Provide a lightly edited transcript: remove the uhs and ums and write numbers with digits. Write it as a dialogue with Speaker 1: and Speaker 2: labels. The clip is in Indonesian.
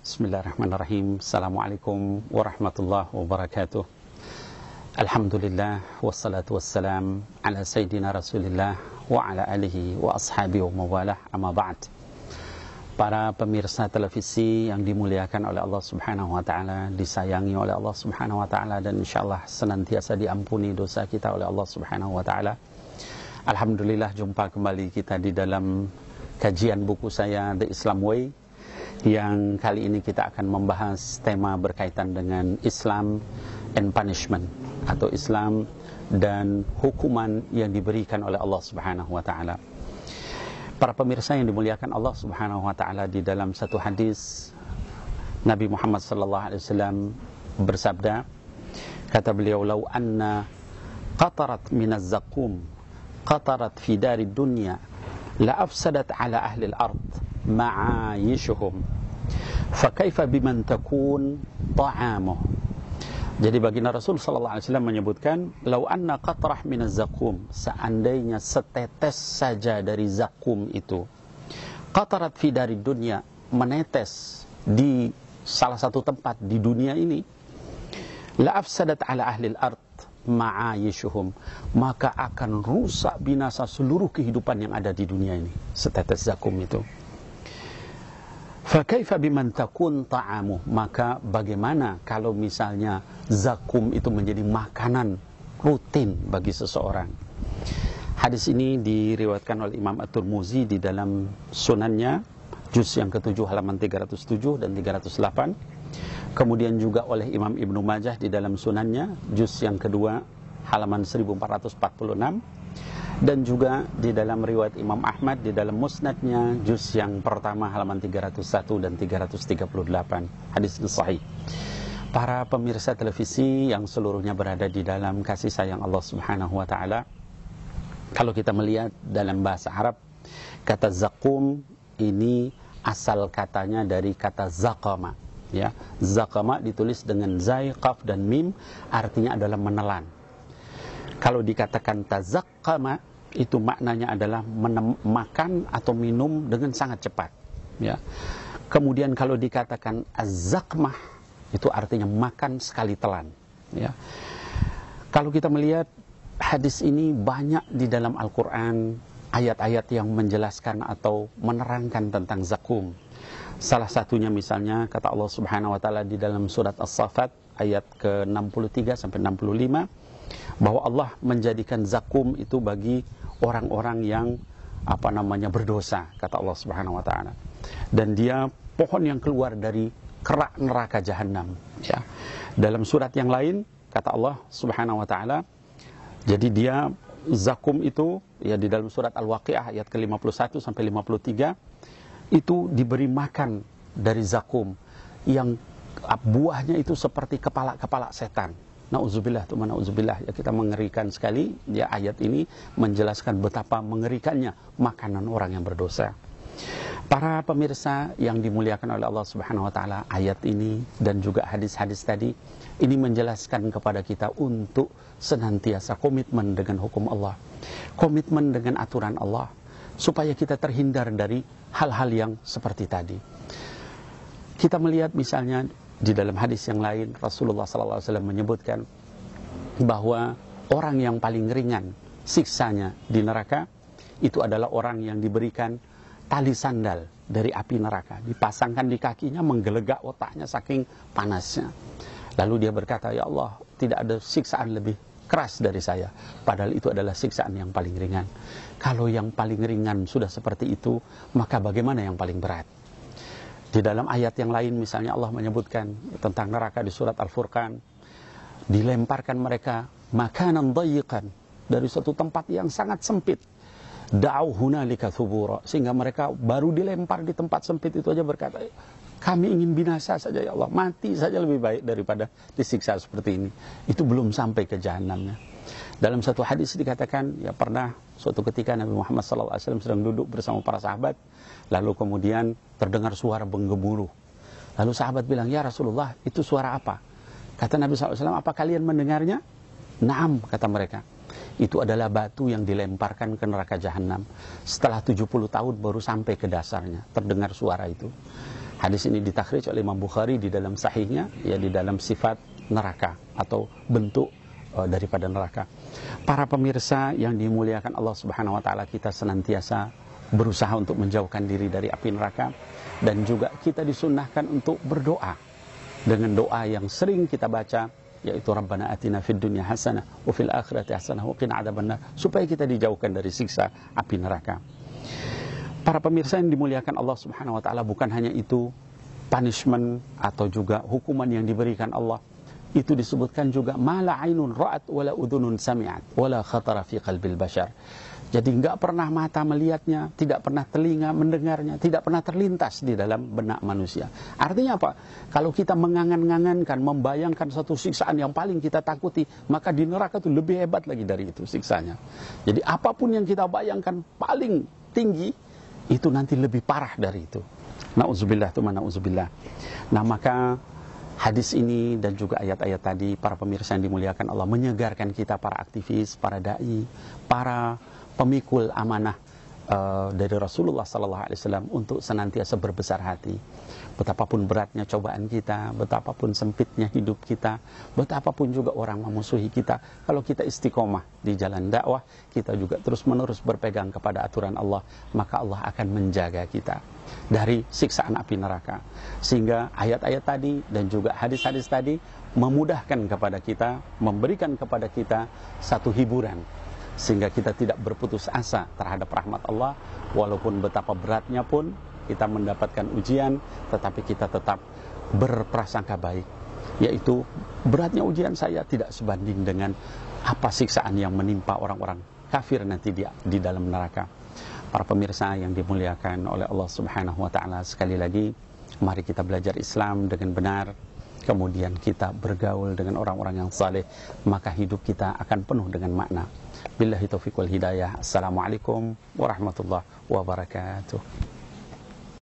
Speaker 1: Bismillahirrahmanirrahim. Assalamualaikum warahmatullahi wabarakatuh. Alhamdulillah wassalatu wassalam ala sayyidina Rasulillah wa ala alihi wa ashabihi wa mawalah, amma ba'd. Para pemirsa televisi yang dimuliakan oleh Allah Subhanahu wa taala, disayangi oleh Allah Subhanahu wa taala, dan insyaallah senantiasa diampuni dosa kita oleh Allah Subhanahu wa taala. Alhamdulillah, jumpa kembali kita di dalam kajian buku saya The Islam Way, yang kali ini kita akan membahas tema berkaitan dengan Islam and Punishment, atau Islam dan hukuman yang diberikan oleh Allah Subhanahu wa taala. Para pemirsa yang dimuliakan Allah Subhanahu wa taala, di dalam satu hadis Nabi Muhammad sallallahu alaihi wasallam bersabda, kata beliau, "Lau anna qatarat minaz zakum qatarat fi darid dunya la afsadat ala ahli al-ard ma'ayishuhum fakaifa biman takun ta'amuh." Jadi baginda Rasul sallallahu alaihi wasallam menyebutkan, lau anna qatrah minaz zakum, seandainya setetes saja dari zakum itu, qatarat fi darid dunya, menetes di salah satu tempat di dunia ini, la afsadat ala ahli al-ard ma'ayishuhum, maka akan rusak binasa seluruh kehidupan yang ada di dunia ini, setetes zakum itu. Fakaifa biman takun ta'amuh, maka bagaimana kalau misalnya zakum itu menjadi makanan rutin bagi seseorang. Hadis ini diriwayatkan oleh Imam At-Tirmidzi di dalam sunannya, juz yang ke-7 halaman 307 dan 308. Kemudian juga oleh Imam Ibnu Majah di dalam sunannya, juz yang kedua halaman 1446. Dan juga di dalam riwayat Imam Ahmad di dalam musnadnya, juz yang pertama halaman 301 dan 338. Hadis ini sahih. Para pemirsa televisi yang seluruhnya berada di dalam kasih sayang Allah Subhanahu wa taala, kalau kita melihat dalam bahasa Arab, kata zakum ini asal katanya dari kata zakama, ya. Zakama ditulis dengan zai, qaf dan mim, artinya adalah menelan. Kalau dikatakan tazakkama, itu maknanya adalah makan atau minum dengan sangat cepat, ya. Kemudian kalau dikatakan az-zakmah, itu artinya makan sekali telan, ya. Kalau kita melihat hadis ini, banyak di dalam Al-Quran ayat-ayat yang menjelaskan atau menerangkan tentang zakum. Salah satunya misalnya kata Allah Subhanahu wa taala di dalam surat As-Saffat ayat ke-63 sampai 65, bahwa Allah menjadikan zakum itu bagi orang-orang yang berdosa, kata Allah Subhanahu wa taala. Dan dia pohon yang keluar dari kerak neraka jahanam, ya. Dalam surat yang lain kata Allah Subhanahu wa taala, jadi dia zakum itu, ya, di dalam surat Al-Waqiah ayat ke-51 sampai 53, itu diberi makan dari zakum yang buahnya itu seperti kepala-kepala setan. Na'udzubillah, na'udzubillah, ya, kita mengerikan sekali, ya. Ayat ini menjelaskan betapa mengerikannya makanan orang yang berdosa. Para pemirsa yang dimuliakan oleh Allah Subhanahu wa taala, ayat ini dan juga hadis-hadis tadi ini menjelaskan kepada kita untuk senantiasa komitmen dengan hukum Allah, komitmen dengan aturan Allah, supaya kita terhindar dari hal-hal yang seperti tadi. Kita melihat misalnya di dalam hadis yang lain, Rasulullah SAW menyebutkan bahwa orang yang paling ringan siksanya di neraka itu adalah orang yang diberikan tali sandal dari api neraka, dipasangkan di kakinya, menggelegak otaknya saking panasnya. Lalu dia berkata, "Ya Allah, tidak ada siksaan lebih keras dari saya." Padahal itu adalah siksaan yang paling ringan. Kalau yang paling ringan sudah seperti itu, maka bagaimana yang paling berat? Di dalam ayat yang lain misalnya Allah menyebutkan tentang neraka di surat Al-Furqan, dilemparkan mereka makanan dayiqan, dari suatu tempat yang sangat sempit, da'u hunalika thubura, sehingga mereka baru dilempar di tempat sempit itu aja berkata, "Kami ingin binasa saja ya Allah, mati saja lebih baik daripada disiksa seperti ini." Itu belum sampai ke jahanamnya. Dalam satu hadis dikatakan, ya, pernah suatu ketika Nabi Muhammad SAW sedang duduk bersama para sahabat, lalu kemudian terdengar suara menggemuruh. Lalu sahabat bilang, "Ya Rasulullah, itu suara apa?" Kata Nabi SAW, "Apa kalian mendengarnya?" "Naam," kata mereka. Itu adalah batu yang dilemparkan ke neraka jahanam. Setelah 70 tahun baru sampai ke dasarnya, terdengar suara itu. Hadis ini ditakhrij oleh Imam Bukhari di dalam sahihnya, ya, di dalam sifat neraka atau bentuk daripada neraka. Para pemirsa yang dimuliakan Allah Subhanahu wa taala, kita senantiasa berusaha untuk menjauhkan diri dari api neraka, dan juga kita disunnahkan untuk berdoa dengan doa yang sering kita baca, yaitu Rabbana atina fid dunya hasanah wa fil akhirati hasanah wa qina adzabannar, supaya kita dijauhkan dari siksa api neraka. Para pemirsa yang dimuliakan Allah Subhanahu wa taala, bukan hanya itu, punishment atau juga hukuman yang diberikan Allah itu disebutkan juga mala ainun ra'at wala udhunun sami'at wala khatara fi qalbil bashar. Jadi enggak pernah mata melihatnya, tidak pernah telinga mendengarnya, tidak pernah terlintas di dalam benak manusia. Artinya apa? Kalau kita mengangan-angankan, membayangkan satu siksaan yang paling kita takuti, maka di neraka itu lebih hebat lagi dari itu siksanya. Jadi apapun yang kita bayangkan paling tinggi, itu nanti lebih parah dari itu. Na'udzubillah, tuma na'udzubillah. Nah, maka hadis ini dan juga ayat-ayat tadi, para pemirsa yang dimuliakan Allah, menyegarkan kita, para aktivis, para da'i, para pemikul amanah dari Rasulullah SAW untuk senantiasa berbesar hati. Betapapun beratnya cobaan kita, betapapun sempitnya hidup kita, betapapun juga orang memusuhi kita, kalau kita istiqomah di jalan dakwah, kita juga terus-menerus berpegang kepada aturan Allah, maka Allah akan menjaga kita dari siksaan api neraka. Sehingga ayat-ayat tadi dan juga hadis-hadis tadi memudahkan kepada kita, memberikan kepada kita satu hiburan, sehingga kita tidak berputus asa terhadap rahmat Allah, walaupun betapa beratnya pun kita mendapatkan ujian, tetapi kita tetap berprasangka baik, yaitu beratnya ujian saya tidak sebanding dengan apa siksaan yang menimpa orang-orang kafir nanti di dalam neraka. Para pemirsa yang dimuliakan oleh Allah Subhanahu wa taala, sekali lagi mari kita belajar Islam dengan benar, kemudian kita bergaul dengan orang-orang yang saleh, maka hidup kita akan penuh dengan makna. Billahi taufiq wal hidayah. Assalamualaikum warahmatullahi wabarakatuh.